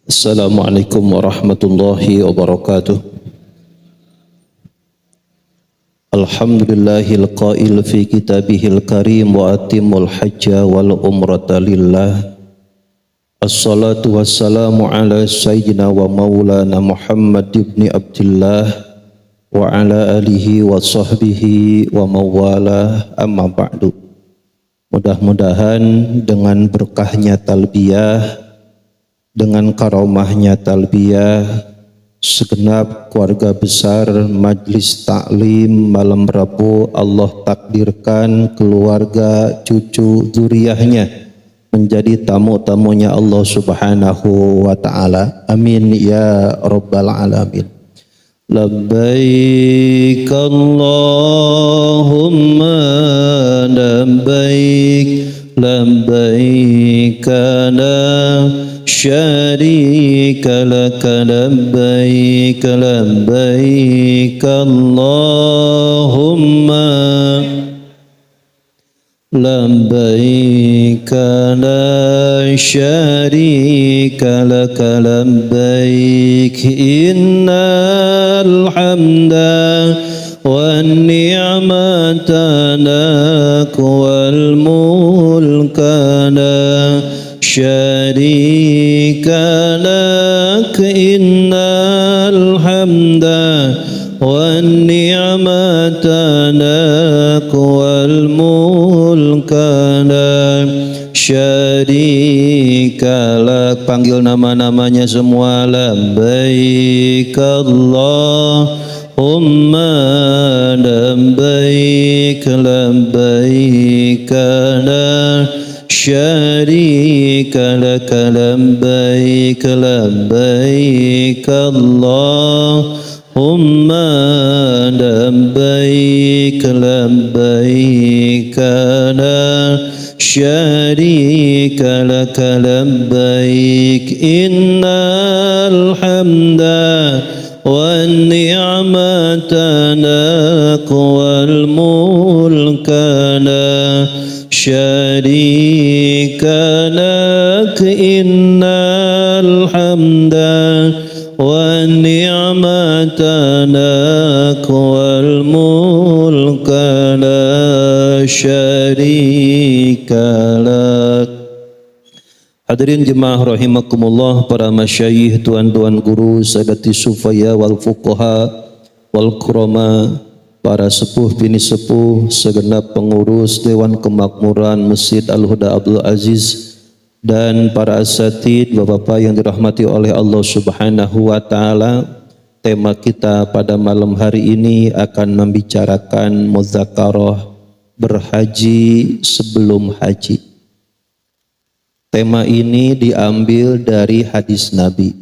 Assalamualaikum warahmatullahi wabarakatuh. Alhamdulillahil qail fi kitabihil karim wa atimul hajja wal umrata lillah. Assalatu wassalamu ala sayyidina wa maulana Muhammad ibn Abdullah wa ala alihi wa sahbihi wa mawala, amma ba'du. Mudah-mudahan dengan berkahnya talbiyah, dengan karomahnya talbiyah, segenap keluarga besar Majlis Taklim malam Rabu Allah takdirkan keluarga, cucu, zuriyahnya menjadi tamu-tamunya Allah Subhanahu wa ta'ala. Amin ya rabbal alamin. Labbaik Allahumma labbaik, labbaik la syarika laka labbaik, labbaik Allahumma labbaik la syarika laka labbaik, innal hamda wan ni'mata lak wal mulka la syarika lak, innal hamda wan ni'mata lak wal mulka la syarika lak. Panggil nama-namanya semua. Labbaik Allahumma labbaik, labbaik la syarika laka labbaik, labbaik Allahumma labbaik, labbaik la syarika laka labbaik, innal hamda wan ni'mata lak wal mulka la syarika lak, innal hamda wan ni'mata lak wal mulka la syarika lak. Hadirin jemaah rahimakumullah, para masyayikh, tuan-tuan guru, sadati sufaya wal fuqaha wal kurama, para sepuh bini sepuh, segenap pengurus Dewan Kemakmuran Masjid Al-Huda Abdul Aziz, dan para asatid, bapak-bapak yang dirahmati oleh Allah Subhanahu wa ta'ala. Tema kita pada malam hari ini akan membicarakan mudzakarah berhaji sebelum haji. Tema ini diambil dari hadis Nabi.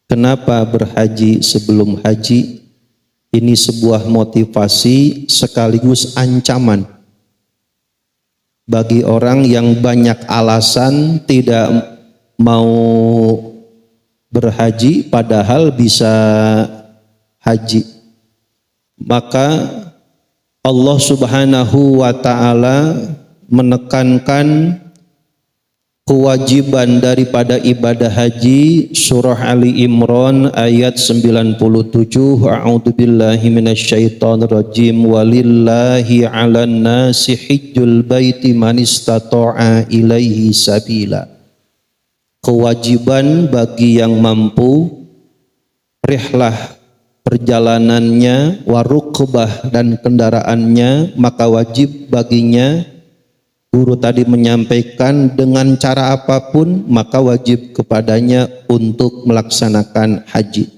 Kenapa berhaji sebelum haji? Ini sebuah motivasi sekaligus ancaman bagi orang yang banyak alasan tidak mau berhaji padahal bisa haji. Maka Allah Subhanahu wa ta'ala menekankan kewajiban daripada ibadah haji. Surah Ali Imran ayat 97, a'udzubillahi minasyaitonir rajim, walillahi 'alan nasi hijjul baiti man istata'a ilaihi sabila. Kewajiban bagi yang mampu, rihlah perjalanannya, warukbah dan kendaraannya, maka wajib baginya. Guru tadi menyampaikan dengan cara apapun maka wajib kepadanya untuk melaksanakan haji.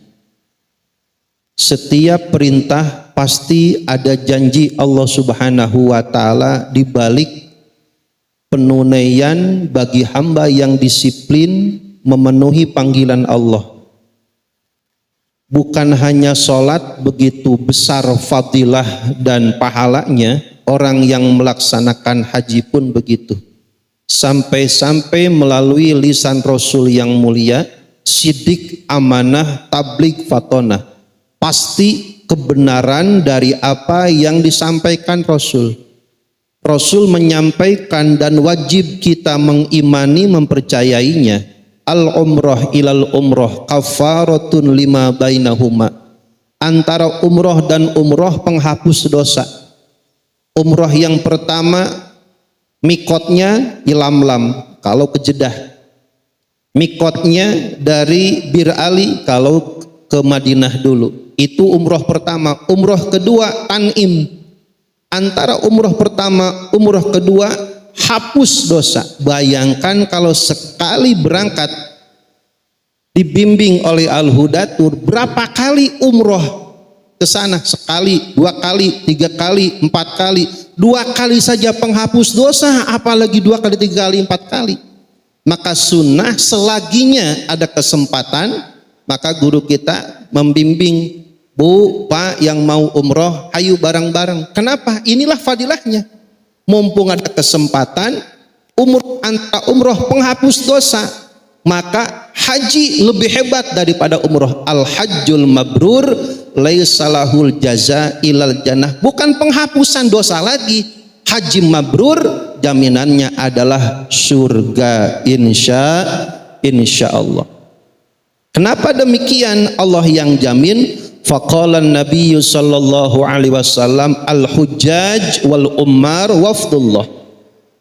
Setiap perintah pasti ada janji Allah Subhanahu wa ta'ala di balik penunaian bagi hamba yang disiplin memenuhi panggilan Allah. Bukan hanya sholat begitu besar fadilah dan pahalanya, orang yang melaksanakan haji pun begitu. Sampai-sampai melalui lisan Rasul yang mulia, sidik, amanah, tabligh, fatonah. Pasti kebenaran dari apa yang disampaikan Rasul. Rasul menyampaikan dan wajib kita mengimani, mempercayainya. al umrah ilal umrah kafaratun lima bainahuma. Antara umrah dan umrah penghapus dosa. Umrah yang pertama mikotnya Yalamlam kalau ke Jeddah, mikotnya dari Bir Ali kalau ke Madinah dulu. Itu umrah pertama. Umrah kedua Tanim. Antara umrah pertama umrah kedua hapus dosa. Bayangkan kalau sekali berangkat dibimbing oleh Al-Hudatur, berapa kali umroh ke sana? Sekali, 2 kali, 3 kali, 4 kali. 2 kali saja penghapus dosa, apalagi 2 kali, 3 kali, 4 kali. Maka sunnah selaginya ada kesempatan, maka guru kita membimbing, Bu, Pak yang mau umroh, ayo bareng-bareng. Kenapa? Inilah fadilahnya. Mumpung ada kesempatan, antara umroh penghapus dosa, maka haji lebih hebat daripada umroh. Al-hajjul mabrur laisa lahul jaza ilal jannah. Bukan penghapusan dosa lagi. Haji mabrur jaminannya adalah surga insya Allah. Kenapa demikian? Allah yang jamin. Faqala Nabi sallallahu alaihi wasallam al-hujjaj wal ummar wafdullah.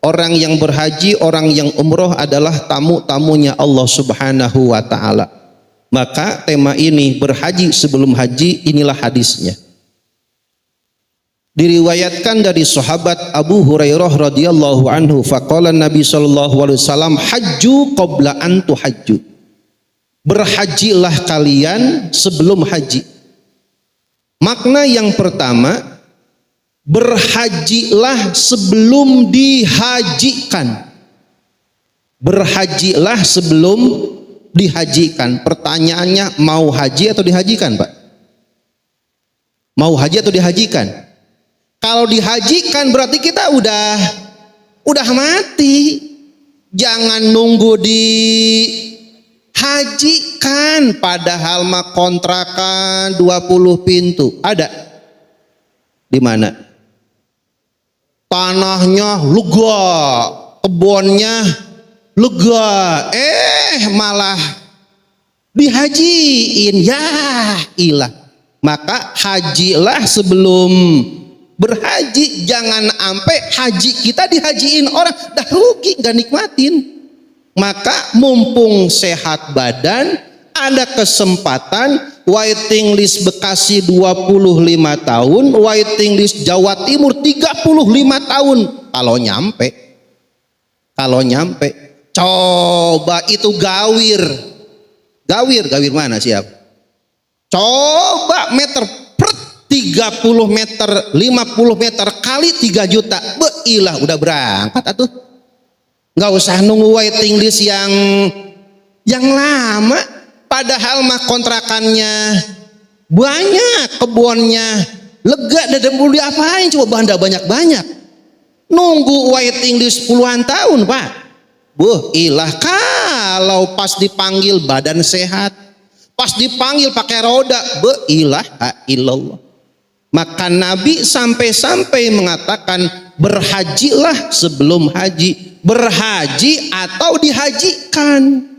Orang yang berhaji, orang yang umroh adalah tamu-tamunya Allah Subhanahu wa ta'ala. Maka tema ini berhaji sebelum haji, inilah hadisnya. Diriwayatkan dari sahabat Abu Hurairah radhiyallahu anhu, faqala Nabi sallallahu alaihi wasallam hajju qabla an tuhajju. Berhajilah kalian sebelum haji. Makna yang pertama, berhajilah sebelum dihajikan. Berhajilah sebelum dihajikan. Pertanyaannya, mau haji atau dihajikan, Pak? Mau haji atau dihajikan? Kalau dihajikan berarti kita udah mati. Jangan nunggu dihajikan, padahal mah kontrakan 20 pintu. Ada di mana? Tanahnya lega, kebunnya lega, malah dihajiin. Ya ilah. Maka hajilah sebelum berhaji. Jangan sampai haji kita dihajiin orang, dah rugi, gak nikmatin. Maka mumpung sehat badan, ada kesempatan. Waiting list Bekasi 25 tahun, waiting list Jawa Timur 35 tahun. Kalau nyampe, coba itu gawir mana siap? Coba meter per 30 meter, 50 meter kali 3 juta. Beilah udah berangkat atuh. Nggak usah nunggu waiting list yang lama, padahal mah kontrakannya banyak, kebunnya lega, dan mau diapain coba, banda banyak-banyak. Nunggu waiting list puluhan tahun, Pak. Ilah kalau pas dipanggil badan sehat, pas dipanggil pakai roda, ilah illallah. Maka Nabi sampai-sampai mengatakan berhajilah sebelum haji. Berhaji atau dihajikan.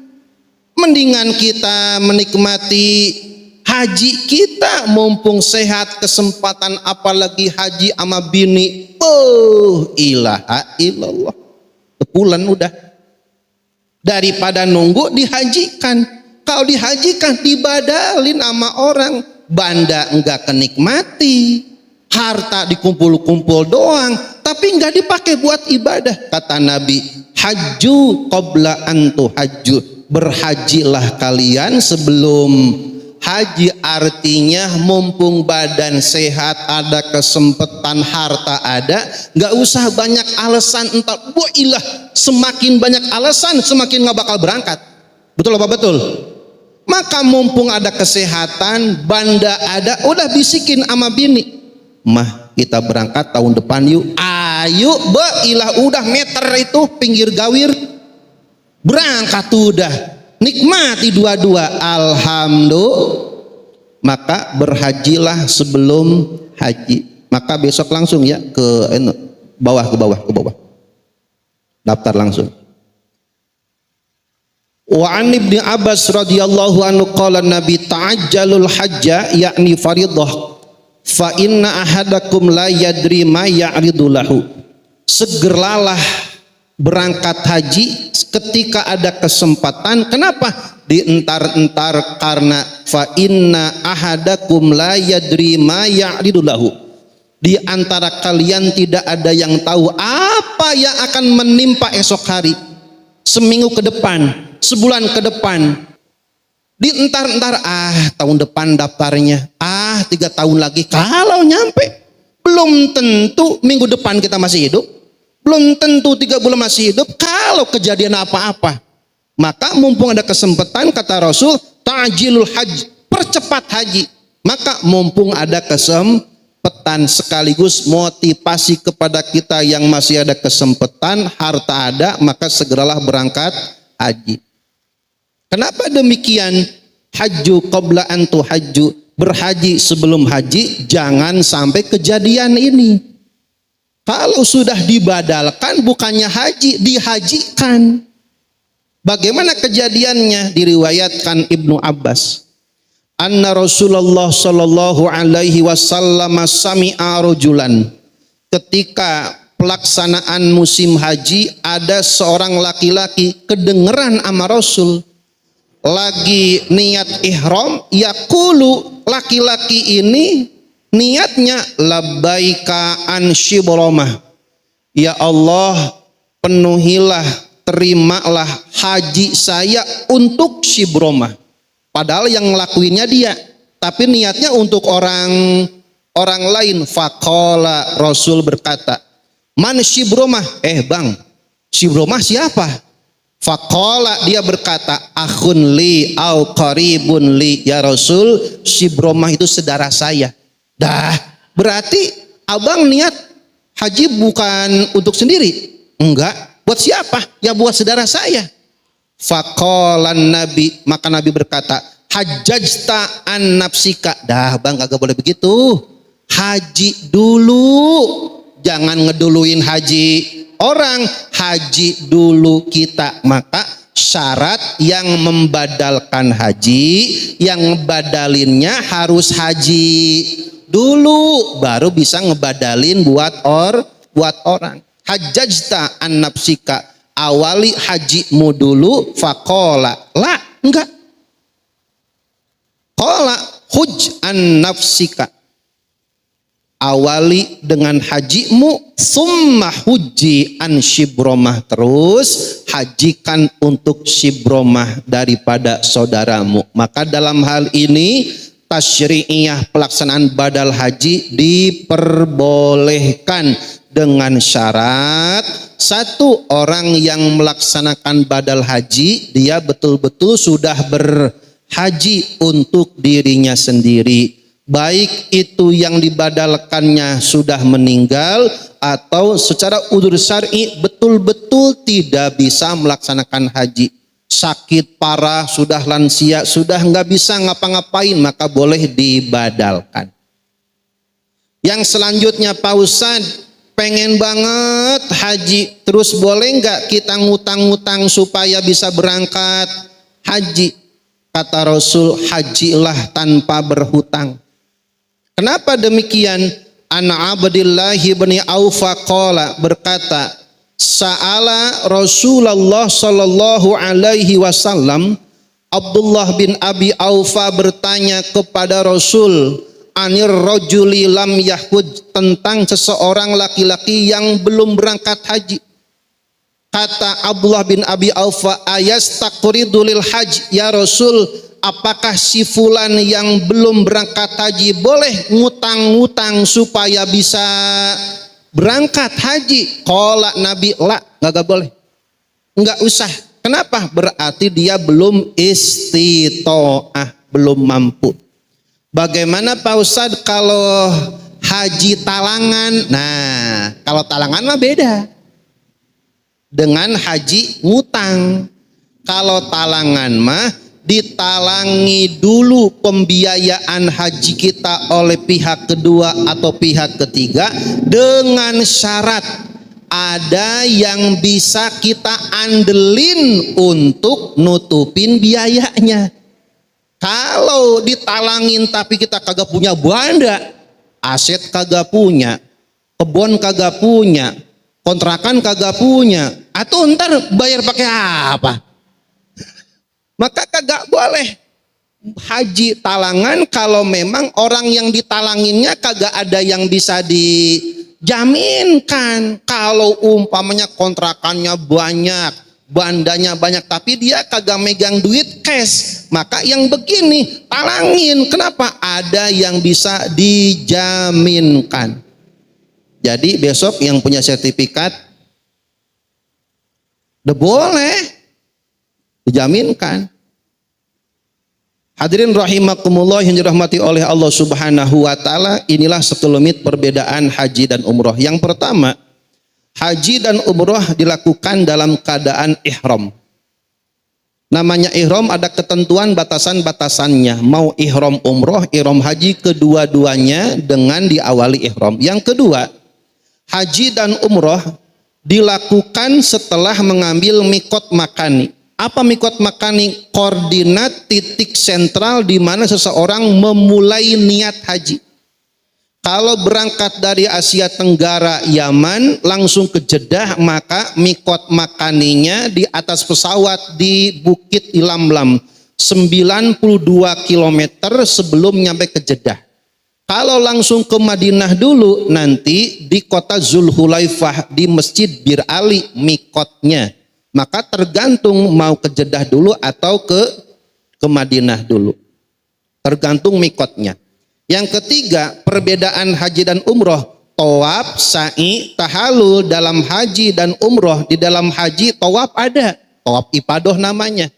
Mendingan kita menikmati haji kita mumpung sehat, kesempatan, apalagi haji sama bini. Ilaha illallah. Tepulan udah. Daripada nunggu dihajikan. Kalau dihajikan dibadalin sama orang, banda enggak kenikmati. Harta dikumpul-kumpul doang, tapi enggak dipakai buat ibadah. Kata Nabi, hajju qabla an tuhajju. Berhajilah kalian sebelum haji. Artinya mumpung badan sehat, ada kesempatan, harta ada, enggak usah banyak alasan. Entar semakin banyak alasan semakin enggak bakal berangkat. Betul apa betul? Maka mumpung ada kesehatan, banda ada, udah bisikin sama bini, mah kita berangkat tahun depan yuk. Ayo udah meter itu pinggir gawir, berangkat udah, nikmati dua-dua. Alhamdulillah. Maka berhajilah sebelum haji. Maka besok langsung ya ke bawah, daftar langsung. Wa an Ibnu Abbas radhiyallahu anhu qala Nabi ta'ajjalul hajja yakni fardhah fa inna ahadakum la yadri ma ya'ridu lahu. Segeralah berangkat haji ketika ada kesempatan. Kenapa? Dientar-entar karena fa inna ahadakum la yadri ma ya'ridu lahu. Di antara kalian tidak ada yang tahu apa yang akan menimpa esok hari, seminggu ke depan, sebulan ke depan. Dientar-entar, tahun depan daftarnya, 3 tahun lagi. Kalau nyampe, belum tentu minggu depan kita masih hidup, belum tentu 3 bulan masih hidup. Kalau kejadian apa-apa, maka mumpung ada kesempatan, kata Rasul, ta'jilul haji, percepat haji. Maka mumpung ada kesempatan, sekaligus motivasi kepada kita yang masih ada kesempatan, harta ada, maka segeralah berangkat haji. Kenapa demikian? Hajju qabla an tuhajju, berhaji sebelum haji. Jangan sampai kejadian ini. Kalau sudah dibadalkan, bukannya haji, dihajikan. Bagaimana kejadiannya? Diriwayatkan Ibnu Abbas, anna Rasulullah sallallahu alaihi wasallam sami'a rajulan. Ketika pelaksanaan musim haji, ada seorang laki-laki kedengeran sama Rasul lagi niat ihram, yaqulu, laki-laki ini niatnya labbaika an shibromah, ya Allah penuhilah, terimalah haji saya untuk shibromah. Padahal yang ngelakuinnya dia, tapi niatnya untuk orang lain. Faqala, Rasul berkata, man shibromah? Bang, shibromah siapa? Faqala, dia berkata, akhun li au qaribun li, ya Rasul, shibromah itu saudara saya. Dah, berarti abang niat haji bukan untuk sendiri? Enggak, buat siapa? Ya buat saudara saya. Faqalan Nabi, maka Nabi berkata, hajjajta an nafsika. Dah bang, kagak boleh begitu. Haji dulu, jangan ngeduluin haji orang, haji dulu kita. Maka syarat yang membadalkan haji, yang ngebadalinnya harus haji dulu, baru bisa ngebadalin buat orang. Hajjajta an nafsika, awali hajimu dulu. Faqala, la, enggak. Qala huj an nafsika, awali dengan hajimu, summa hujji an shibromah, terus hajikan untuk shibromah daripada saudaramu. Maka dalam hal ini tasyri'iyah, pelaksanaan badal haji diperbolehkan dengan syarat, satu, orang yang melaksanakan badal haji dia betul-betul sudah berhaji untuk dirinya sendiri, baik itu yang dibadalkannya sudah meninggal atau secara udzur syar'i betul-betul tidak bisa melaksanakan haji, sakit parah, sudah lansia, sudah nggak bisa ngapa-ngapain, maka boleh dibadalkan. Yang selanjutnya, Pak Ustadz, pengen banget haji, terus boleh nggak kita ngutang-ngutang supaya bisa berangkat haji? Kata Rasul, hajilah tanpa berhutang. Kenapa demikian? Ana Abdillah bin Aufa qala, berkata, sa'ala Rasulullah sallallahu alaihi wasallam, Abdullah bin Abi Aufa bertanya kepada Rasul, anir rajuli lam yahud, tentang seseorang laki-laki yang belum berangkat haji. Kata Abdullah bin Abi Aufa, ayastaqridu lil haj, ya Rasul, apakah si fulan yang belum berangkat haji boleh ngutang-ngutang supaya bisa berangkat haji? Qala Nabi, la, enggak boleh, enggak usah. Kenapa? Berarti dia belum istitoah, belum mampu. Bagaimana Pak Ustadz kalau haji talangan? Nah, kalau talangan mah beda dengan haji ngutang. Kalau talangan mah ditalangi dulu pembiayaan haji kita oleh pihak kedua atau pihak ketiga dengan syarat ada yang bisa kita andelin untuk nutupin biayanya. Kalau ditalangin tapi kita kagak punya banda, aset kagak punya, kebun kagak punya, kontrakan kagak punya, atau ntar bayar pakai apa? Maka kagak boleh haji talangan kalau memang orang yang ditalanginnya kagak ada yang bisa dijaminkan. Kalau umpamanya kontrakannya banyak, bandanya banyak, tapi dia kagak megang duit cash, maka yang begini talangin. Kenapa? Ada yang bisa dijaminkan. Jadi besok yang punya sertifikat udah boleh dijaminkan. Hadirin rahimakumullah yang dirahmati oleh Allah Subhanahu wa taala, inilah sekelumit perbedaan haji dan umroh. Yang pertama, haji dan umroh dilakukan dalam keadaan ihram. Namanya ihram ada ketentuan batasan-batasannya. Mau ihram umroh, ihram haji, kedua-duanya dengan diawali ihram. Yang kedua, haji dan umroh dilakukan setelah mengambil mikot makani. Apa mikot makani? Koordinat titik sentral di mana seseorang memulai niat haji. Kalau berangkat dari Asia Tenggara Yaman langsung ke Jeddah, maka mikot makaninya di atas pesawat di Bukit Ilamlam 92 km sebelum nyampe ke Jeddah. Kalau langsung ke Madinah dulu, nanti di kota Zulhulaifah di Masjid Bir Ali mikotnya. Maka tergantung mau ke Jeddah dulu atau ke Madinah dulu. Tergantung mikotnya. Yang ketiga, perbedaan haji dan umroh. Tawaf, sa'i, tahallul dalam haji dan umroh. Di dalam haji tawaf ada, tawaf ibadah namanya.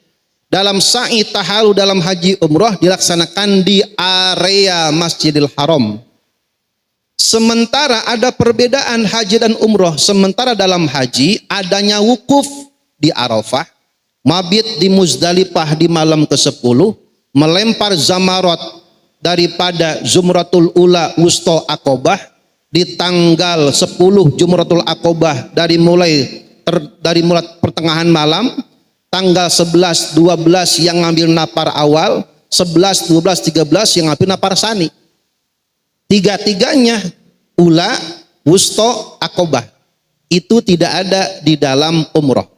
Dalam sa'i, tahallul dalam haji umroh dilaksanakan di area Masjidil Haram. Sementara ada perbedaan haji dan umroh. Sementara dalam haji adanya wukuf di Arafah, mabit di Muzdalifah di malam ke-10, melempar zamarot daripada Jumratul Ula Wusto Aqobah di tanggal 10 Jumratul Aqobah dari mulai pertengahan malam, tanggal 11, 12 yang ngambil napar awal, 11, 12, 13 yang ngambil napar sani. Tiga-tiganya Ula, Wusto, Aqobah. Itu tidak ada di dalam umroh.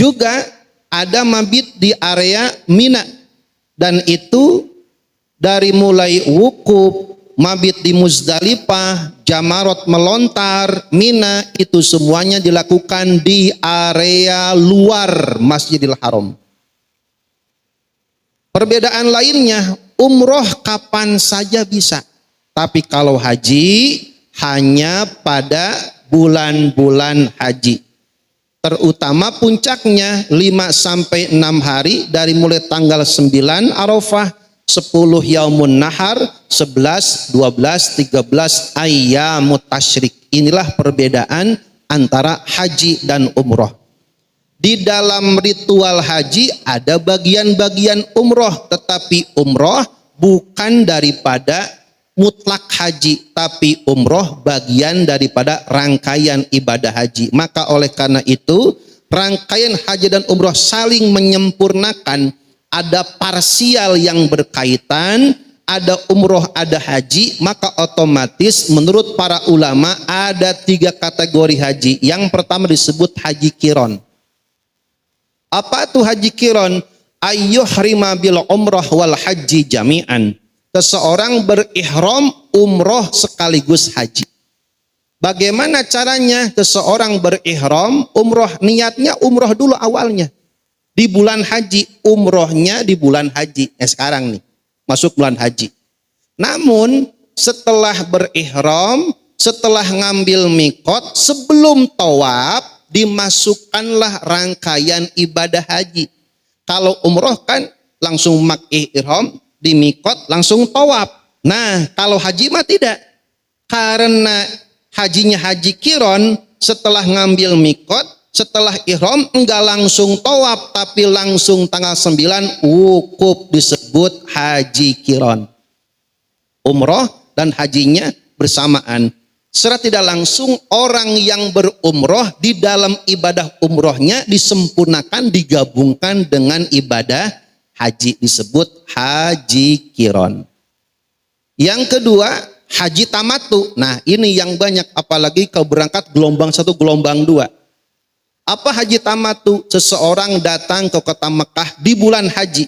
Juga ada mabit di area Mina, dan itu dari mulai wukuf, mabit di Muzdalifah, jamarot melontar, Mina, itu semuanya dilakukan di area luar Masjidil Haram. Perbedaan lainnya, umroh kapan saja bisa, tapi kalau haji hanya pada bulan-bulan haji. Terutama puncaknya 5-6 hari dari mulai tanggal 9 Arafah, 10 Yaumun Nahar, 11, 12, 13 Ayyamut Tasyrik. Inilah perbedaan antara haji dan umroh. Di dalam ritual haji ada bagian-bagian umroh, tetapi umroh bukan daripada mutlak haji, tapi umroh bagian daripada rangkaian ibadah haji. Maka oleh karena itu rangkaian haji dan umroh saling menyempurnakan. Ada parsial yang berkaitan, ada umroh, ada haji, maka otomatis menurut para ulama ada 3 kategori haji. Yang pertama disebut haji kiron. Apa itu haji kiron? Ayyuhrima bil umroh wal haji jami'an. Seseorang berihram umroh sekaligus haji. Bagaimana caranya? Seseorang berihram umroh, niatnya umroh dulu awalnya. Di bulan haji, umrohnya di bulan haji. Sekarang nih, masuk bulan haji. Namun setelah berihram, setelah ngambil mikot, sebelum tawaf, dimasukkanlah rangkaian ibadah haji. Kalau umroh kan langsung ihram, di mikot langsung tawaf. Nah, kalau haji mah tidak. Karena hajinya haji kiron, setelah ngambil mikot, setelah ihram enggak langsung tawaf, tapi langsung tanggal 9 wukuf, disebut haji kiron. Umroh dan hajinya bersamaan. secara tidak langsung orang yang berumroh di dalam ibadah umrohnya disempurnakan, digabungkan dengan ibadah haji, disebut haji qiron. Yang kedua, haji tamatu. Nah, ini yang banyak, apalagi kalau berangkat gelombang 1, gelombang 2. Apa haji tamatu? Seseorang datang ke kota Mekah di bulan haji,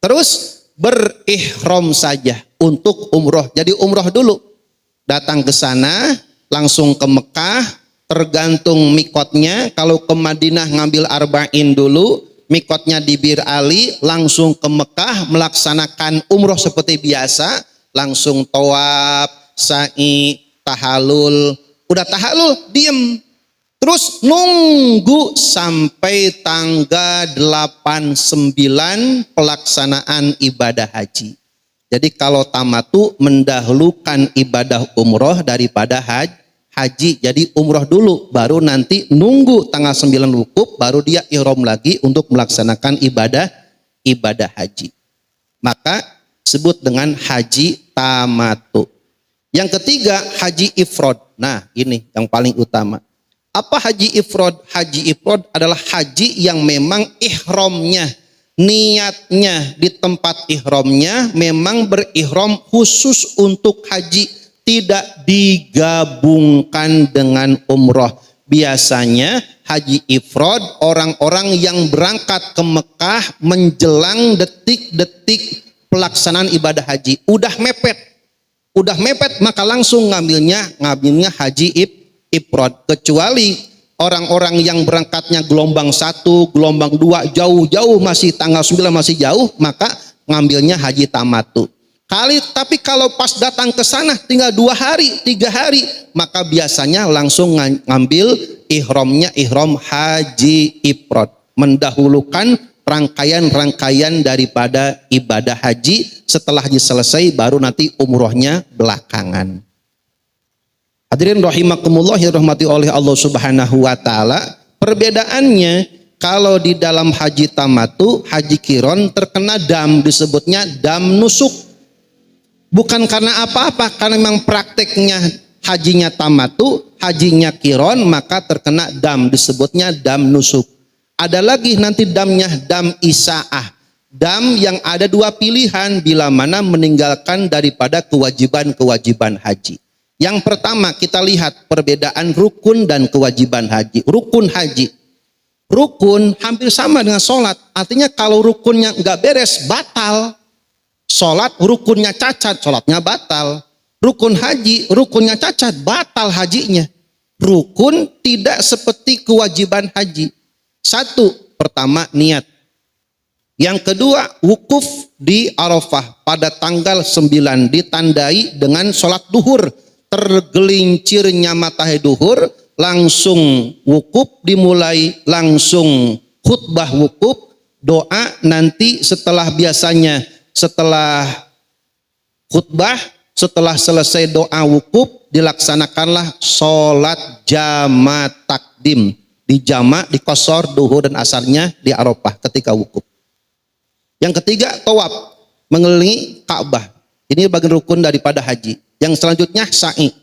terus berihram saja untuk umroh. Jadi umroh dulu, datang ke sana, langsung ke Mekah, tergantung mikotnya. Kalau ke Madinah ngambil arba'in dulu, mikotnya di Bir Ali, langsung ke Mekah melaksanakan umroh seperti biasa, langsung tawaf, sa'i, tahalul. Udah tahalul, diem. Terus nunggu sampai tanggal 8-9 pelaksanaan ibadah haji. Jadi kalau tamatu mendahulukan ibadah umroh daripada haji. Jadi umroh dulu, baru nanti nunggu tanggal 9 wukuf, baru dia ihram lagi untuk melaksanakan ibadah haji. Maka sebut dengan haji tamatu. Yang ketiga, haji ifrad. Nah, ini yang paling utama. Apa haji ifrad? Haji ifrad adalah haji yang memang ihramnya, niatnya di tempat ihramnya memang berihram khusus untuk haji, tidak digabungkan dengan umroh. Biasanya haji ifrad orang-orang yang berangkat ke Mekah menjelang detik-detik pelaksanaan ibadah haji. Udah mepet maka langsung ngambilnya haji ifrad. Kecuali orang-orang yang berangkatnya gelombang 1, gelombang 2, jauh-jauh, masih tanggal 9 masih jauh, maka ngambilnya haji tamatu. Tapi kalau pas datang ke sana tinggal 2 hari, 3 hari, maka biasanya langsung ngambil ihram haji ifrad, mendahulukan rangkaian-rangkaian daripada ibadah haji. Setelah haji selesai baru nanti umrohnya belakangan. Hadirin rahimakumullah yang dirahmati oleh Allah Subhanahu wa taala, perbedaannya kalau di dalam haji tamatu, haji qiron terkena dam, disebutnya dam nusuk. Bukan karena apa-apa, karena memang prakteknya hajinya tamatu, hajinya qiron, maka terkena dam, disebutnya dam nusuk. Ada lagi nanti damnya dam isaah. Dam yang ada 2 pilihan bila mana meninggalkan daripada kewajiban-kewajiban haji. Yang pertama kita lihat perbedaan rukun dan kewajiban haji. Rukun haji. Rukun hampir sama dengan sholat. Artinya kalau rukunnya nggak beres, batal. Sholat rukunnya cacat, sholatnya batal. Rukun haji, rukunnya cacat, batal hajinya. Rukun tidak seperti kewajiban haji. 1, pertama niat. Yang kedua, wukuf di Arafah pada tanggal 9 ditandai dengan sholat duhur. Tergelincirnya matahari duhur, langsung wukuf dimulai, langsung khutbah wukuf, doa nanti setelah biasanya setelah khutbah, setelah selesai doa wukuf dilaksanakanlah sholat jama takdim, dijamak, dikosor duhur dan asarnya di Arafah ketika wukuf. Yang ketiga, tawaf, mengelilingi Ka'bah. Ini bagian rukun daripada haji. Yang selanjutnya sa'i.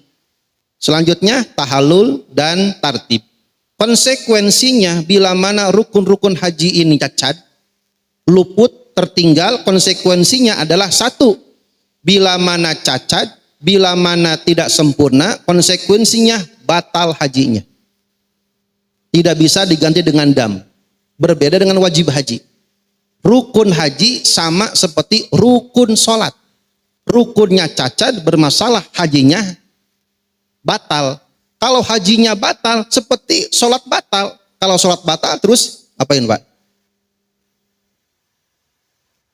Selanjutnya tahalul dan tartib. Konsekuensinya bila mana rukun-rukun haji ini cacat, luput, tertinggal, konsekuensinya adalah 1. Bila mana cacat, bila mana tidak sempurna, konsekuensinya batal hajinya. Tidak bisa diganti dengan dam. Berbeda dengan wajib haji. Rukun haji sama seperti rukun sholat. Rukunnya cacat, bermasalah, hajinya batal. Kalau hajinya batal, seperti sholat batal. Kalau sholat batal, terus apain Pak?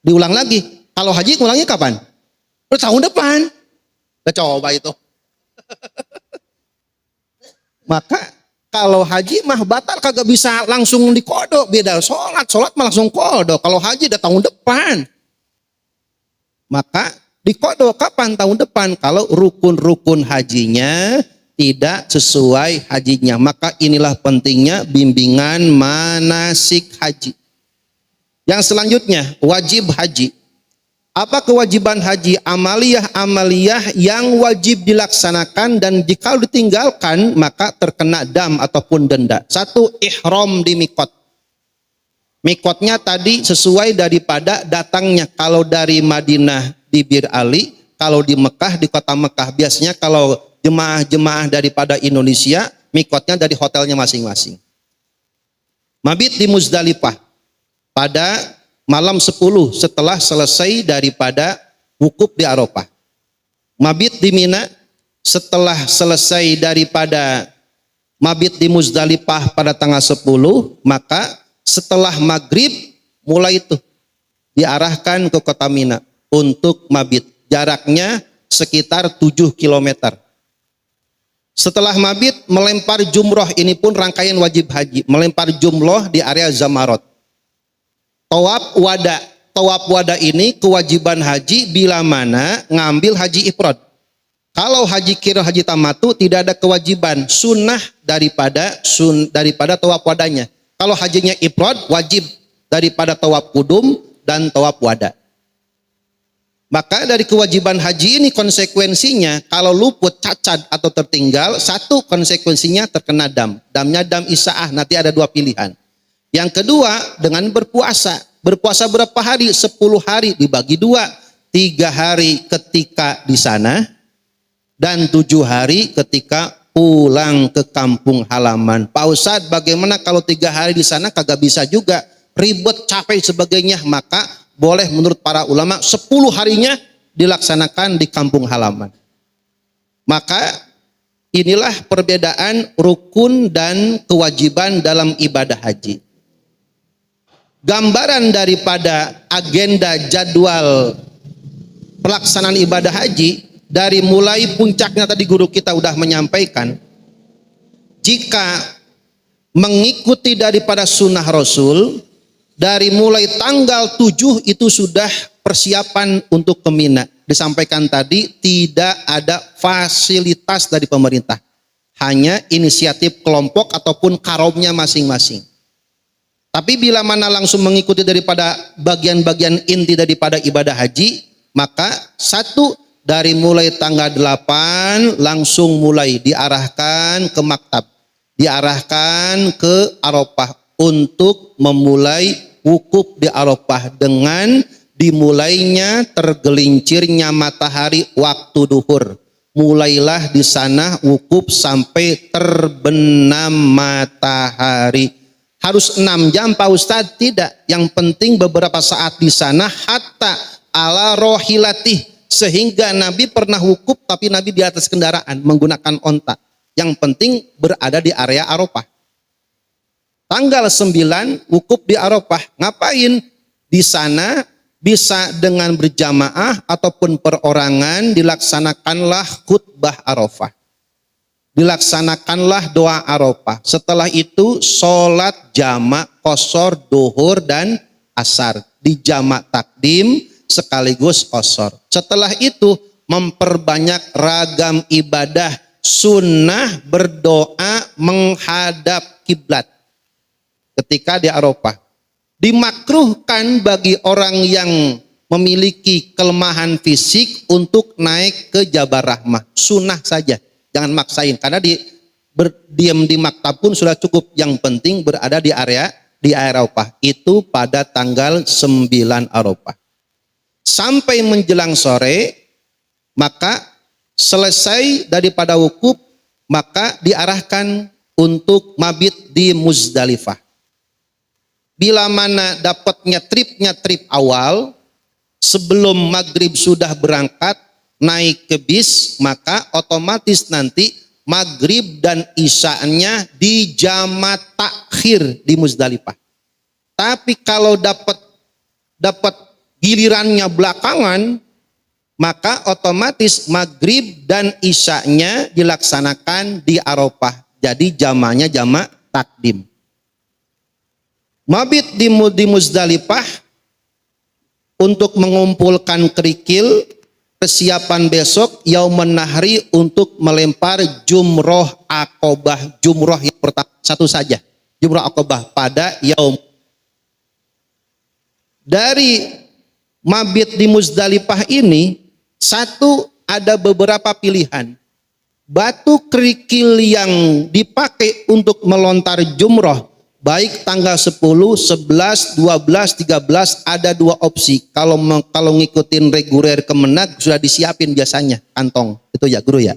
Diulang lagi. Kalau haji, ulangnya kapan? Tahun depan. Udah coba itu. Maka kalau haji mah batal, kagak bisa langsung dikodok. Beda sholat mah langsung kodok. Kalau haji udah tahun depan. Maka dikodok kapan? Tahun depan. Kalau rukun-rukun hajinya tidak sesuai hajinya. Maka inilah pentingnya bimbingan manasik haji. Yang selanjutnya, wajib haji. Apa kewajiban haji? Amaliyah-amaliyah yang wajib dilaksanakan dan jika ditinggalkan maka terkena dam ataupun denda. Satu, ihram di mikot. Mikotnya tadi sesuai daripada datangnya. Kalau dari Madinah di Bir Ali, kalau di Mekah di kota Mekah. Biasanya kalau jemaah-jemaah daripada Indonesia, mikotnya dari hotelnya masing-masing. Mabit di Muzdalifah pada malam 10 setelah selesai daripada wukuf di Arafah. Mabit di Mina setelah selesai daripada mabit di Muzdalifah pada tanggal 10, maka setelah maghrib mulai itu diarahkan ke kota Mina untuk mabit. Jaraknya sekitar 7 km. Setelah mabit melempar jumroh, ini pun rangkaian wajib haji. Melempar jumroh di area Zamarot. Tawaf wada. Tawaf wada ini kewajiban haji bila mana ngambil haji ifrad. Kalau haji kira haji tamatu tidak ada kewajiban, sunnah daripada tawaf wadanya. Kalau hajinya ifrad wajib daripada tawaf kudum dan tawaf wada. Maka dari kewajiban haji ini konsekuensinya kalau luput, cacat atau tertinggal, satu konsekuensinya terkena dam. Damnya dam isaah, nanti ada dua pilihan. Yang kedua dengan berpuasa. Berpuasa berapa hari? 10 hari dibagi 2. 3 hari ketika di sana dan 7 hari ketika pulang ke kampung halaman. Pak Ustadz, bagaimana kalau 3 hari di sana kagak bisa juga, ribet, capek sebagainya, maka boleh menurut para ulama 10 harinya dilaksanakan di kampung halaman. Maka inilah perbedaan rukun dan kewajiban dalam ibadah haji. Gambaran daripada agenda jadwal pelaksanaan ibadah haji dari mulai puncaknya tadi guru kita udah menyampaikan, jika mengikuti daripada sunnah Rasul dari mulai tanggal 7 itu sudah persiapan untuk ke Mina. Disampaikan tadi tidak ada fasilitas dari pemerintah, hanya inisiatif kelompok ataupun karomnya masing-masing. Tapi bila mana langsung mengikuti daripada bagian-bagian inti daripada ibadah haji, maka satu dari mulai tanggal 8 langsung mulai diarahkan ke maktab, diarahkan ke Arafah untuk memulai wukuf di Arafah dengan dimulainya tergelincirnya matahari waktu duhur. Mulailah di sana wukuf sampai terbenam matahari. Harus 6 jam Pak Ustadz? Tidak. Yang penting beberapa saat di sana hatta ala rohilatih. Sehingga Nabi pernah wukuf tapi Nabi di atas kendaraan menggunakan onta. Yang penting berada di area Arafah. Tanggal 9 wukuf di Arafah. Ngapain? Di sana bisa dengan berjamaah ataupun perorangan dilaksanakanlah khutbah Arafah. Dilaksanakanlah doa Arafah. Setelah itu sholat jamak qashar duhur dan asar. Di jamak takdim sekaligus qashar. Setelah itu memperbanyak ragam ibadah sunnah berdoa menghadap kiblat ketika di Arafah. Dimakruhkan bagi orang yang memiliki kelemahan fisik untuk naik ke Jabal Rahmah. Sunnah saja. Jangan maksain, karena berdiam di maktab pun sudah cukup. Yang penting berada di area Arafah. Itu pada tanggal 9 Arafah. Sampai menjelang sore, maka selesai daripada wukuf, maka diarahkan untuk mabit di Muzdalifah. Bila mana dapatnya trip awal, sebelum maghrib sudah berangkat, naik ke bis, maka otomatis nanti maghrib dan isya-nya di jamak takhir di Muzdalifah. Tapi kalau dapat gilirannya belakangan, maka otomatis maghrib dan isya-nya dilaksanakan di Arafah. Jadi jamaknya jamak takdim. Mabit di Muzdalifah untuk mengumpulkan kerikil, persiapan besok Yaumun Nahri untuk melempar jumroh Aqobah. Jumroh yang pertama satu saja, jumroh Aqobah pada yaum. mabit di Muzdalifah ini, satu, ada beberapa pilihan. Batu kerikil yang dipakai untuk melontar jumroh, baik tanggal 10, 11, 12, 13, ada dua opsi. Kalau ngikutin reguler Kemenag sudah disiapin biasanya kantong. Itu ya guru ya.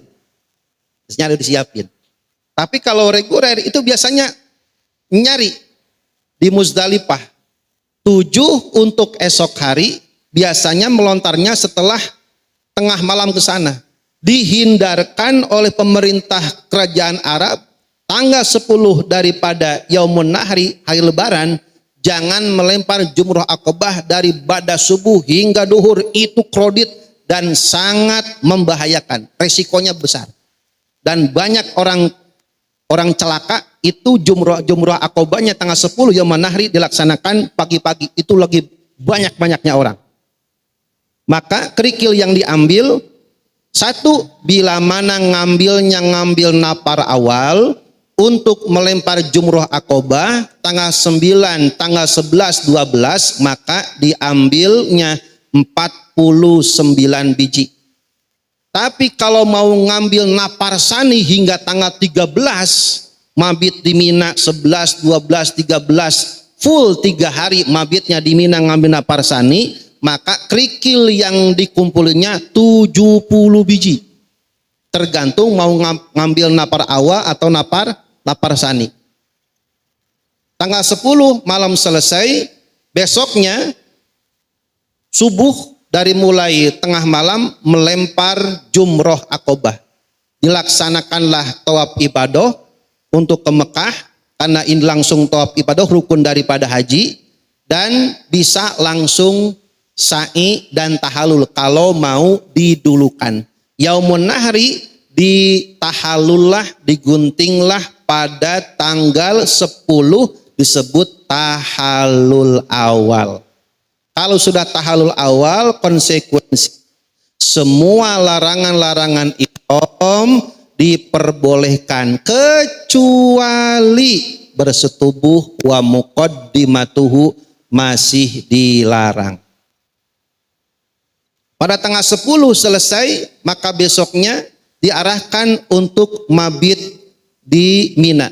Biasanya ada disiapin. Tapi kalau reguler itu biasanya nyari di Muzdalifah. 7 untuk esok hari, biasanya melontarnya setelah tengah malam ke sana. Dihindarkan oleh pemerintah kerajaan Arab tanggal 10 daripada Yaumun Nahri, hari lebaran, jangan melempar jumroh akobah dari ba'da subuh hingga duhur. Itu kredit dan sangat membahayakan, resikonya besar. Dan banyak orang celaka. Itu jumroh akobahnya tanggal 10 Yaumun Nahri dilaksanakan pagi-pagi, itu lagi banyak-banyaknya orang. Maka kerikil yang diambil, satu, bila mana ngambil napar awal untuk melempar jumroh akobah tanggal 9, tanggal 11, 12, maka diambilnya 49 biji. Tapi kalau mau ngambil napar sani hingga tanggal 13, mabit di Mina 11, 12, 13, full 3 hari mabitnya di Mina ngambil napar sani, maka kerikil yang dikumpulinya 70 biji. Tergantung mau ngambil napar awal atau napar sani. Tanggal 10 malam selesai, besoknya subuh dari mulai tengah malam melempar jumroh akobah. Dilaksanakanlah tawaf ibadah untuk ke Mekah, karena ini langsung tawaf ibadah rukun daripada haji, dan bisa langsung sa'i dan tahalul kalau mau didulukan. Yaumun Nahri ditahallullah, diguntinglah pada tanggal 10, disebut tahallul awal. Kalau sudah tahallul awal, konsekuensi semua larangan-larangan ihram diperbolehkan kecuali bersetubuh, wa muqaddimatuhu masih dilarang. Pada tanggal 10 selesai, maka besoknya diarahkan untuk mabit di Mina.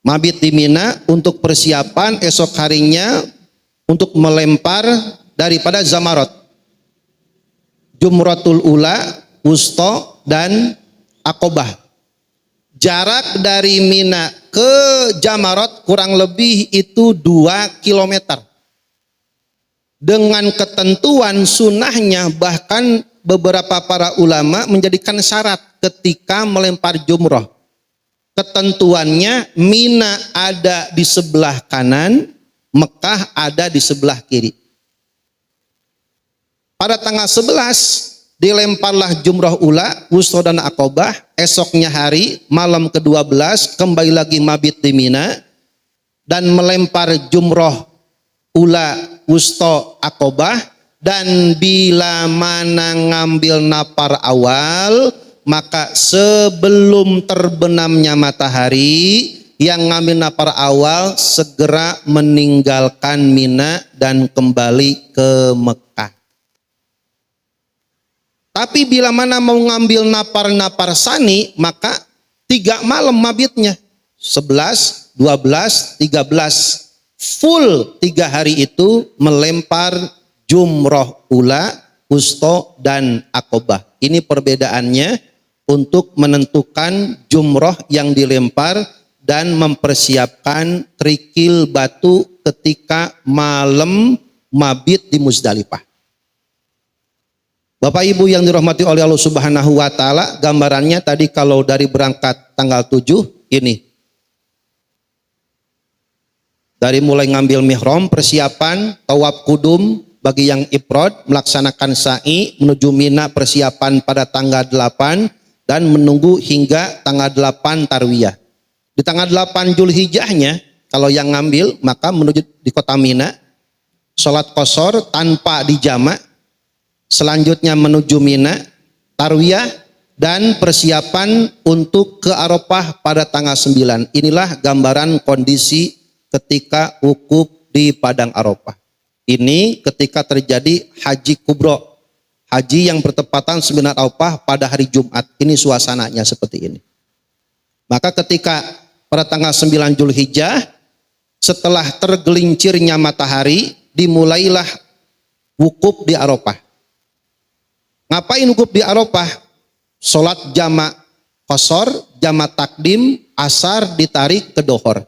Mabit di Mina untuk persiapan esok harinya untuk melempar daripada Zamarat, Jumratul Ula, Wusta, dan Akobah. Jarak dari Mina ke Jamarat kurang lebih itu 2 kilometer. Dengan ketentuan sunnahnya, bahkan beberapa para ulama menjadikan syarat ketika melempar jumroh. Ketentuannya Mina ada di sebelah kanan, Mekah ada di sebelah kiri. Pada tanggal 11 dilemparlah jumroh ula, wusta dan akobah. Esoknya hari malam ke-12 kembali lagi mabit di Mina dan melempar jumroh ula, wusta, akobah. Dan bila mana ngambil napar awal, maka sebelum terbenamnya matahari, yang ngambil napar awal segera meninggalkan Mina dan kembali ke Mekah. Tapi bila mana mau ngambil napar sani, maka 3 malam mabitnya, 11, 12, 13, full 3 hari itu melempar jumroh ula, wusta, dan akobah. Ini perbedaannya untuk menentukan jumroh yang dilempar dan mempersiapkan kerikil batu ketika malam mabit di Muzdalifah. Bapak Ibu yang dirahmati oleh Allah Subhanahu wa taala, gambarannya tadi kalau dari berangkat tanggal 7 ini. Dari mulai ngambil mihram, persiapan tawaf kudum bagi yang ifrad, melaksanakan sa'i menuju Mina, persiapan pada tanggal 8 dan menunggu hingga tanggal 8 tarwiyah. Di tanggal 8 Zulhijjahnya kalau yang ngambil maka menuju di kota Mina, sholat qashar tanpa dijamak. Selanjutnya menuju Mina, tarwiyah, dan persiapan untuk ke Arafah pada tanggal 9. Inilah gambaran kondisi ketika wukuf di Padang Arafah. Ini ketika terjadi haji kubro, haji yang bertepatan 9 Arafah pada hari Jumat. Ini suasananya seperti ini. Maka ketika pada tanggal 9 Zulhijjah, setelah tergelincirnya matahari, dimulailah wukuf di Arafah. Ngapain wukuf di Arafah? Sholat jamak qasar, jamak takdim, asar ditarik ke dohor.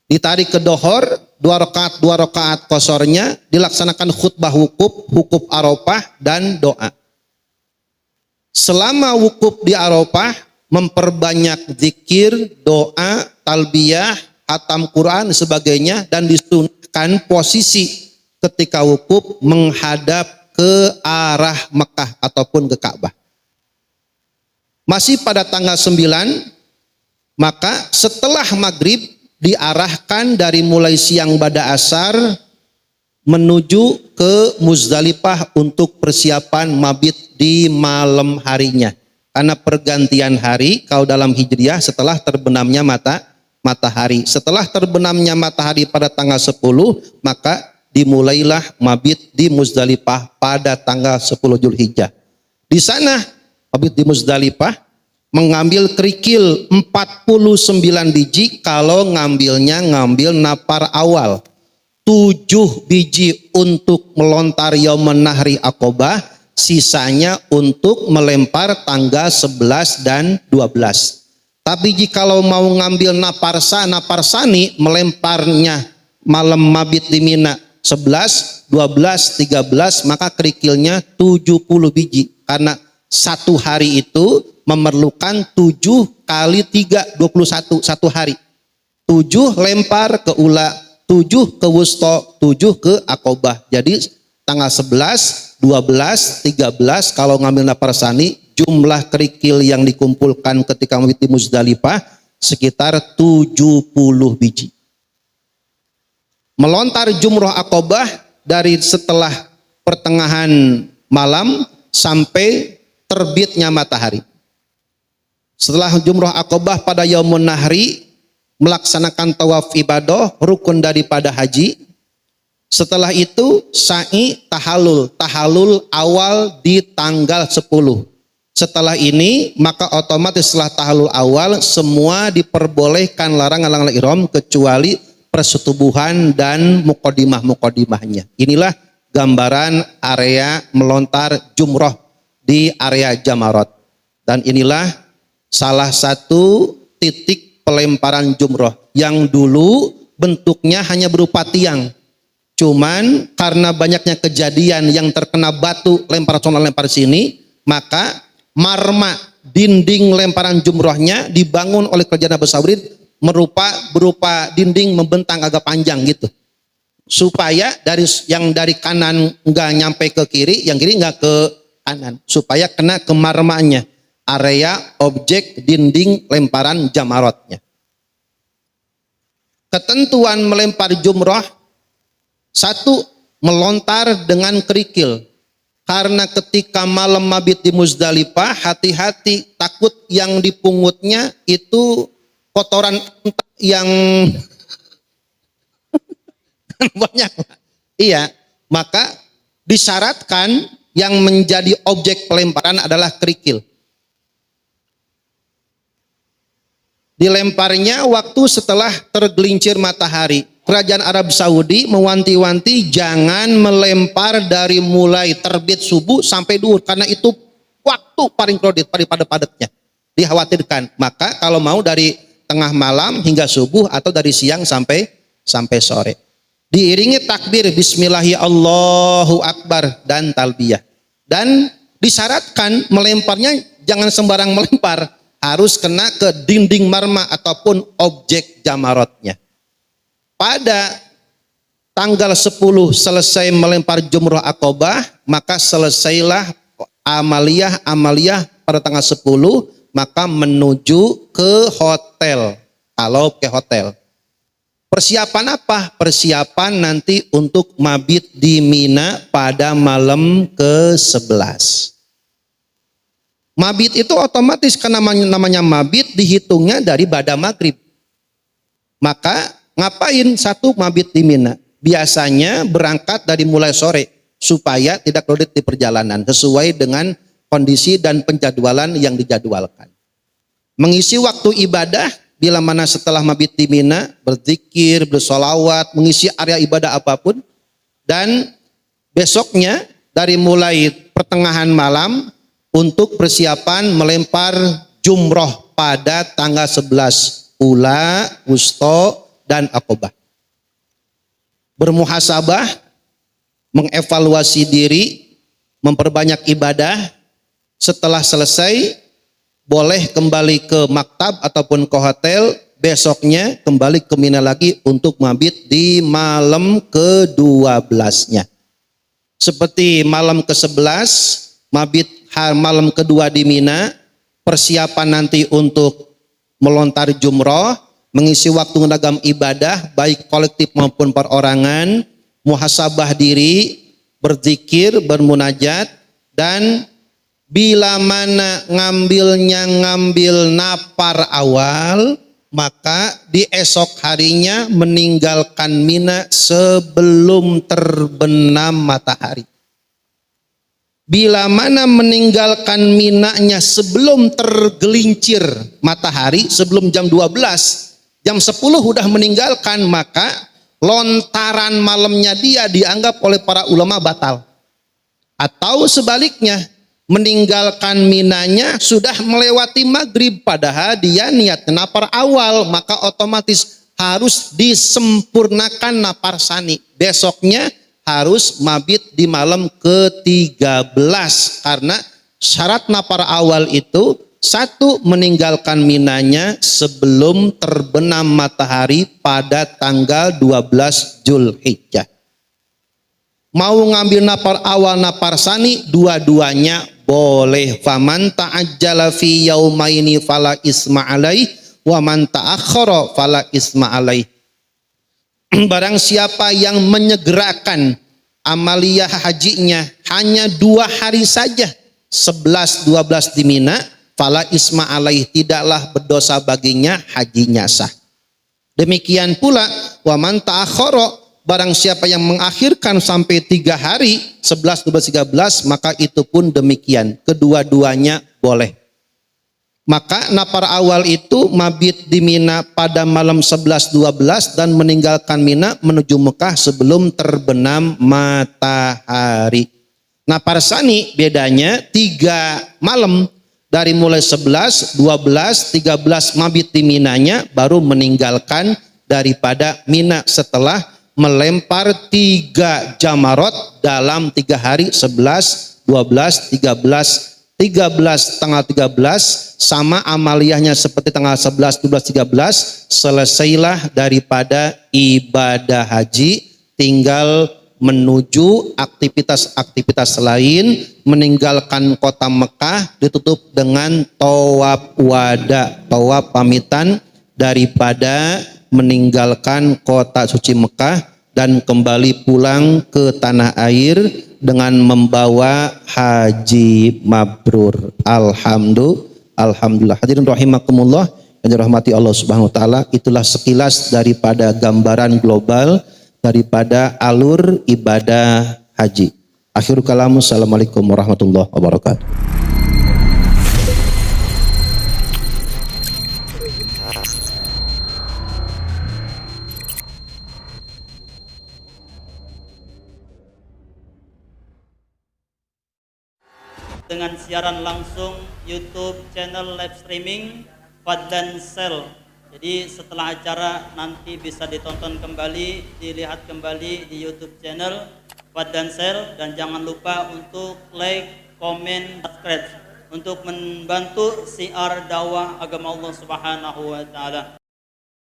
Ditarik ke dohor, 2 rakaat qasarnya, dilaksanakan khutbah wukuf Arafah dan doa. Selama wukuf di Arafah, memperbanyak zikir, doa, talbiyah, hatam Quran, sebagainya, dan disunahkan posisi ketika wukuf menghadap ke arah Mekah ataupun ke Ka'bah. Masih pada tanggal 9, maka setelah maghrib diarahkan dari mulai siang pada asar menuju ke Muzdalifah untuk persiapan mabit di malam harinya. Karena pergantian hari kalau dalam Hijriah setelah terbenamnya matahari. Setelah terbenamnya matahari pada tanggal 10, maka dimulailah mabit di Muzdalifah pada tanggal 10 Zulhijjah. Di sana mabit di Muzdalifah mengambil kerikil 49 biji kalau ngambil napar awal. 7 biji untuk melontar Yaumun Nahri Aqobah, sisanya untuk melempar tanggal 11 dan 12. Tapi jikalau mau ngambil naparsani, melemparnya malam mabit di Mina 11, 12, 13, maka kerikilnya 70 biji. Karena satu hari itu memerlukan 7 kali 3, 21 satu hari. 7 lempar ke ula, 7 ke wusto, 7 ke Aqobah. Jadi tanggal 11, 12, 13 kalau ngambil naparsani, jumlah kerikil yang dikumpulkan ketika mabit di Muzdalifah sekitar 70 biji. Melontar jumroh Aqobah dari setelah pertengahan malam sampai terbitnya matahari. Setelah jumroh Aqobah pada Yaumun Nahri, melaksanakan tawaf ibadah, rukun daripada haji. Setelah itu sa'i tahalul awal di tanggal 10. Setelah ini maka otomatis setelah tahalul awal semua diperbolehkan larangan ihram kecuali persetubuhan dan muqaddimahnya. Inilah gambaran area melontar jumroh di area Jamarat. Dan inilah salah satu titik pelemparan jumroh yang dulu bentuknya hanya berupa tiang. Cuman karena banyaknya kejadian yang terkena batu lempar sana lempar sini, maka marma dinding lemparan jumrohnya dibangun oleh kerajaan Arab Saudi berupa dinding membentang agak panjang gitu. Supaya yang dari kanan nggak nyampe ke kiri, yang kiri nggak ke kanan. Supaya kena ke marmanya, area objek dinding lemparan jamarotnya. Ketentuan melempar jumroh, 1, melontar dengan kerikil. Karena ketika malam mabit di Muzdalifah, hati-hati takut yang dipungutnya itu kotoran yang banyak. Iya, maka disyaratkan yang menjadi objek pelemparan adalah kerikil. Dilemparnya waktu setelah tergelincir matahari. Kerajaan Arab Saudi mewanti-wanti jangan melempar dari mulai terbit subuh sampai duhur, karena itu waktu paling kredit padat-padatnya. Dikhawatirkan. Maka kalau mau dari tengah malam hingga subuh atau dari siang sampai sore. Diiringi takbir bismillahi Allahu Akbar dan talbiyah. Dan disyaratkan melemparnya jangan sembarang melempar, harus kena ke dinding marma ataupun objek jamarotnya. Pada tanggal 10 selesai melempar jumroh Aqobah, maka selesailah amaliyah pada tanggal 10, maka menuju ke hotel. Kalau ke hotel. Persiapan apa? Persiapan nanti untuk mabit di Mina pada malam ke-11. Mabit itu otomatis karena namanya mabit dihitungnya dari bada maghrib. Maka ngapain 1 mabit di Mina? biasanya berangkat dari mulai sore supaya tidak kredit di perjalanan sesuai dengan kondisi dan penjadwalan yang dijadwalkan. Mengisi waktu ibadah bila mana setelah mabit di Mina, berzikir, bersolawat, mengisi area ibadah apapun, dan besoknya dari mulai pertengahan malam untuk persiapan melempar jumroh pada tanggal 11 Ula, Wusto, dan Aqobah. Bermuhasabah, mengevaluasi diri, memperbanyak ibadah. Setelah selesai, boleh kembali ke maktab ataupun ke hotel. Besoknya kembali ke Mina lagi untuk mabit di malam ke-12-nya. Seperti malam ke-11, mabit malam kedua di Mina, persiapan nanti untuk melontar jumroh, mengisi waktu menagam ibadah, baik kolektif maupun perorangan, muhasabah diri, berzikir, bermunajat, dan bila mana ngambil napar awal, maka di esok harinya meninggalkan Mina sebelum terbenam matahari. Bila mana meninggalkan Minanya sebelum tergelincir matahari, sebelum jam 12, jam 10 udah meninggalkan, maka lontaran malamnya dia dianggap oleh para ulama batal. Atau sebaliknya, meninggalkan Minanya sudah melewati maghrib, padahal dia niat napar awal, maka otomatis harus disempurnakan napar sani. Besoknya harus mabit di malam ke-13, karena syarat napar awal itu satu, meninggalkan Minanya sebelum terbenam matahari pada tanggal 12 Zulhijjah. Mau ngambil napar awal napar sani, dua-duanya boleh. Faman ta'ajjala fi yaumaini fala isma alaih wa man ta'akhkhara fala isma alaih. Barang siapa yang menyegerakan amaliyah hajinya hanya 2 hari saja, 11, 12 di Mina, fala isma alaih, tidaklah berdosa baginya, hajinya sah. Demikian pula wa man ta'akhkhara, barang siapa yang mengakhirkan sampai 3 hari, 11, 12, 13, maka itu pun demikian, kedua-duanya boleh. Maka napar awal itu mabit di Mina pada malam 11, 12 dan meninggalkan Mina menuju Mekah sebelum terbenam matahari. Napar sani bedanya 3 malam, dari mulai 11, 12, 13 mabit di Minanya, baru meninggalkan daripada Mina setelah melempar 3 jamarot dalam 3 hari, 11, 12, 13, tanggal 13 sama amaliyahnya seperti tanggal 11, 12, 13, selesailah daripada ibadah haji, tinggal menuju aktivitas-aktivitas lain, meninggalkan kota Mekah ditutup dengan tawaf wada, tawaf pamitan daripada meninggalkan kota suci Mekah dan kembali pulang ke tanah air dengan membawa haji mabrur. Alhamdulillah. Hadirin rahimakumullah yang dirahmati Allah Subhanahu wa taala, itulah sekilas daripada gambaran global daripada alur ibadah haji. Akhirul kalam, assalamualaikum warahmatullahi wabarakatuh. Dengan siaran langsung YouTube channel live streaming Fadlan Sel. Jadi setelah acara nanti bisa ditonton kembali, dilihat kembali di YouTube channel Fadlan Sel, dan jangan lupa untuk like, komen, subscribe untuk membantu siar dakwah agama Allah Subhanahu wa taala.